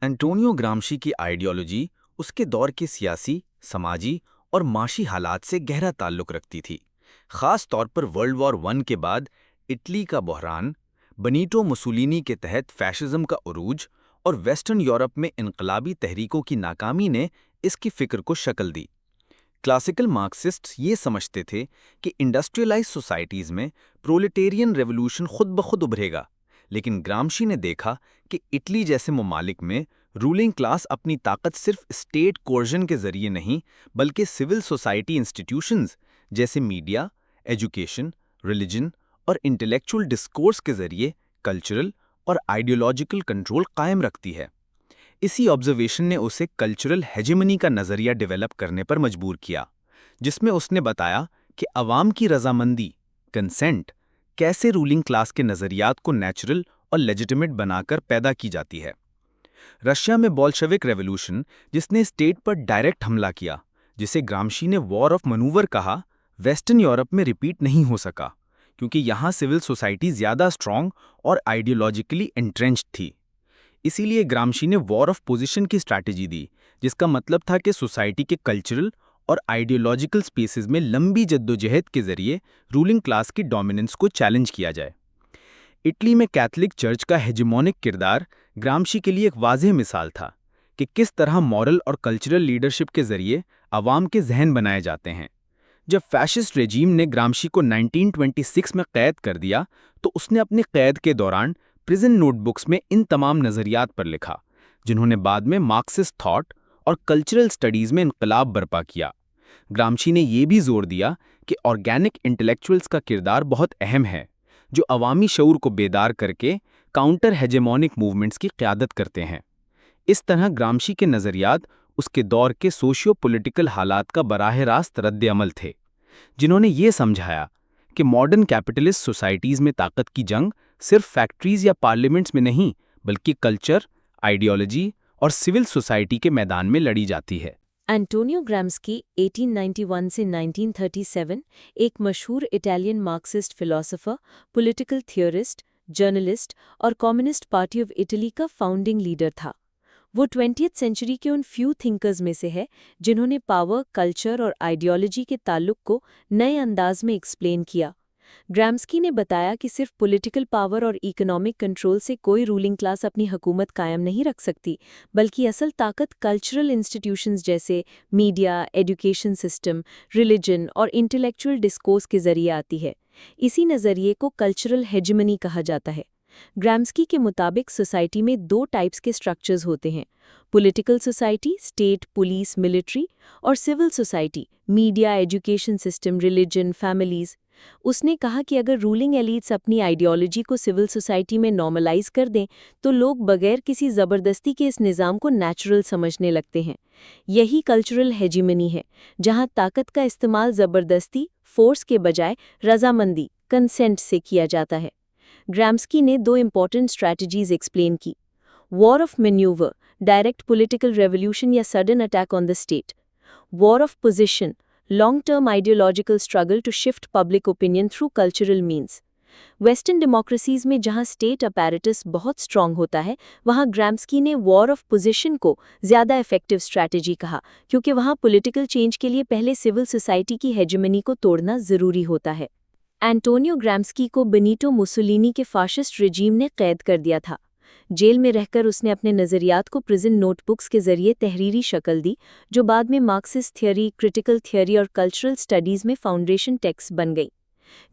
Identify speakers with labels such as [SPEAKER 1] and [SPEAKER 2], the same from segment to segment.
[SPEAKER 1] Antonio Gramsci کی ideology اس کے دور کے سیاسی، سماجی اور معاشی حالات سے گہرا تعلق رکھتی تھی، خاص طور پر ورلڈ وار ون کے بعد اٹلی کا بحران، بنیٹو مسولینی کے تحت فیشزم کا عروج اور ویسٹرن یورپ میں انقلابی تحریکوں کی ناکامی نے اس کی فکر کو شکل دی۔ کلاسیکل مارکسسٹس یہ سمجھتے تھے کہ انڈسٹریلائز سوسائٹیز میں پرولٹیرین ریولوشن خود بخود ابھرے گا، لیکن گرامشی نے دیکھا کہ اٹلی جیسے ممالک میں رولنگ کلاس اپنی طاقت صرف اسٹیٹ کورژن کے ذریعے نہیں بلکہ سول سوسائٹی انسٹیٹیوشنز جیسے میڈیا، ایجوکیشن، ریلیجن اور انٹلیکچول ڈسکورس کے ذریعے کلچرل اور آئیڈیولوجیکل کنٹرول قائم رکھتی ہے۔ اسی آبزرویشن نے اسے کلچرل ہیجمنی کا نظریہ ڈیولپ کرنے پر مجبور کیا، جس میں اس نے بتایا کہ عوام کی رضامندی، کنسنٹ، کیسے رولنگ کلاس کے نظریات کو نیچرل اور لیجیٹمیٹ بنا کر پیدا کی جاتی ہے۔ رشیا میں بولشوک ریولوشن، جس نے اسٹیٹ پر ڈائریکٹ حملہ کیا، جسے گرامشی نے وار آف منوور کہا، ویسٹرن یورپ میں ریپیٹ نہیں ہو سکا کیونکہ یہاں سول سوسائٹی زیادہ اسٹرانگ اور آئیڈیولوجیکلی انٹرینچڈ تھی۔ اسی لیے گرامشی نے وار آف پوزیشن کی اسٹریٹجی دی، جس کا مطلب تھا کہ سوسائٹی کے کلچرل اور آئیڈیولوجیکل سپیسز میں لمبی جدوجہد کے ذریعے رولنگ کلاس کی ڈومیننس کو چیلنج کیا جائے۔ اٹلی میں کیتھولک چرچ کا ہیجمونک کردار گرامشی کے لیے ایک واضح مثال تھا کہ کس طرح مورل اور کلچرل لیڈرشپ کے ذریعے عوام کے ذہن بنائے جاتے ہیں۔ جب فیشسٹ رجیم نے گرامشی کو 1926 میں قید کر دیا تو اس نے اپنی قید کے دوران پریزن نوٹ بکس میں ان تمام نظریات پر لکھا، جنہوں نے بعد میں مارکسسٹ تھاٹ اور کلچرل سٹڈیز میں انقلاب برپا کیا۔ گرامشی نے یہ بھی زور دیا کہ آرگینک انٹلیکچوئلز کا کردار بہت اہم ہے، جو عوامی شعور کو بیدار کر کے کاؤنٹر ہیجمونک موومنٹس کی قیادت کرتے ہیں۔ اس طرح گرامشی کے نظریات اس کے دور کے سوشیو پولیٹیکل حالات کا براہ راست رد عمل تھے، جنہوں نے یہ سمجھایا کہ ماڈرن کیپٹلسٹ سوسائٹیز میں طاقت کی جنگ صرف فیکٹریز یا پارلیمنٹس میں نہیں بلکہ کلچر، آئیڈیالوجی اور سول سوسائٹی کے میدان میں لڑی جاتی ہے۔
[SPEAKER 2] انٹونیو گرامسکی 1891 سے 1937 ایک مشہور Italian Marxist philosopher, political theorist, journalist اور کمیونسٹ پارٹی آف اٹلی کا فاؤنڈنگ لیڈر تھا۔ وہ 20ویں سینچری کے ان فیو تھنکرز میں سے ہے جنہوں نے پاور، کلچر اور آئیڈیالوجی کے تعلق کو نئے انداز میں ایکسپلین کیا۔ گرامسکی نے بتایا کہ صرف پولیٹیکل پاور اور اکنامک کنٹرول سے کوئی رولنگ کلاس اپنی حکومت قائم نہیں رکھ سکتی، بلکہ اصل طاقت کلچرل انسٹیٹیوشنز جیسے میڈیا، ایجوکیشن سسٹم، ریلیجن اور انٹلیکچول ڈسکورس کے ذریعے آتی ہے۔ اسی نظریے کو کلچرل ہیجمنی کہا جاتا ہے۔ گرامسکی کے مطابق سوسائٹی میں دو ٹائپس کے سٹرکچرز ہوتے ہیں: political society, state, police, military, اور civil society, media, education system, religion, families. اس نے کہا کہ اگر رولنگ ایلیٹس اپنی آئیڈیالوجی کو سول سوسائٹی میں نارملائز کر دیں تو لوگ بغیر کسی زبردستی کے اس نظام کو نیچرل سمجھنے لگتے ہیں۔ یہی کلچرل ہیجمنی ہے، جہاں طاقت کا استعمال زبردستی، فورس کے بجائے رضامندی، کنسنٹ سے کیا جاتا ہے۔ گرامسکی نے دو امپورٹنٹ اسٹریٹجیز ایکسپلین کی: war of manoeuvre, direct political revolution یا sudden attack on the state; war of position, long term ideological struggle to shift public opinion through cultural means. Western democracies میں جہاں state apparatus بہت strong ہوتا ہے، وہاں گرامسکی نے وار of position کو زیادہ افیکٹو اسٹریٹجی کہا، کیونکہ وہاں پولیٹیکل چینج کے لیے پہلے سول سوسائٹی کی ہیجمنی کو توڑنا ضروری ہوتا ہے۔ انٹونیو گرامسکی کو بنیٹو مسولینی کے فاشسٹ رجیم نے قید کر دیا تھا۔ جیل میں رہ کر اس نے اپنے نظریات کو پریزن نوٹ بکس کے ذریعے تحریری شکل دی، جو بعد میں مارکسسٹ تھیوری، کرٹیکل تھیوری اور کلچرل سٹڈیز میں فاؤنڈیشن ٹیکسٹ بن گئی۔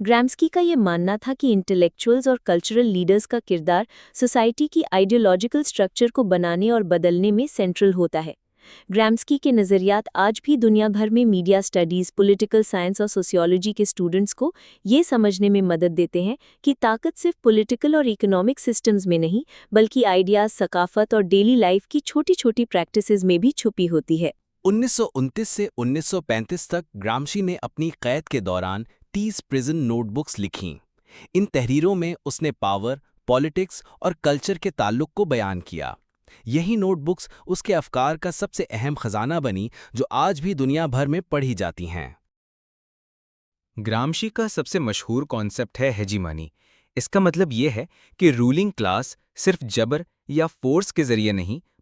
[SPEAKER 2] گرامسکی کا یہ ماننا تھا کہ انٹلیکچوئلز اور کلچرل لیڈرز کا کردار سوسائٹی کی آئیڈیولوجیکل سٹرکچر کو بنانے اور بدلنے میں سینٹرل ہوتا ہے۔ گرامسکی کے نظریات آج بھی دنیا بھر میں میڈیا سٹڈیز، پولیٹیکل سائنس اور سوسیولوجی کے اسٹوڈنٹس کو یہ سمجھنے میں مدد دیتے ہیں کہ طاقت صرف پولیٹیکل اور اکنامک سسٹمز میں نہیں بلکہ آئیڈیاز، ثقافت اور ڈیلی لائف کی چھوٹی چھوٹی پریکٹسز میں بھی چھپی ہوتی ہے۔
[SPEAKER 3] 1929 سے 1935 تک گرامشی نے اپنی قید کے دوران 30 پریزن نوٹ بکس لکھیں۔ ان تحریروں میں اس نے پاور، پالیٹکس اور کلچر کے تعلق کو بیان کیا۔ یہی نوٹ بکس اس کے افکار کا سب سے اہم خزانہ بنی، جو آج بھی دنیا بھر میں پڑھی جاتی ہیں۔
[SPEAKER 4] گرامشی کا سب سے مشہور کانسیپٹ ہے ہیجیمنی۔ اس کا مطلب یہ ہے کہ رولنگ کلاس صرف جبر یا فورس کے ذریعے نہیں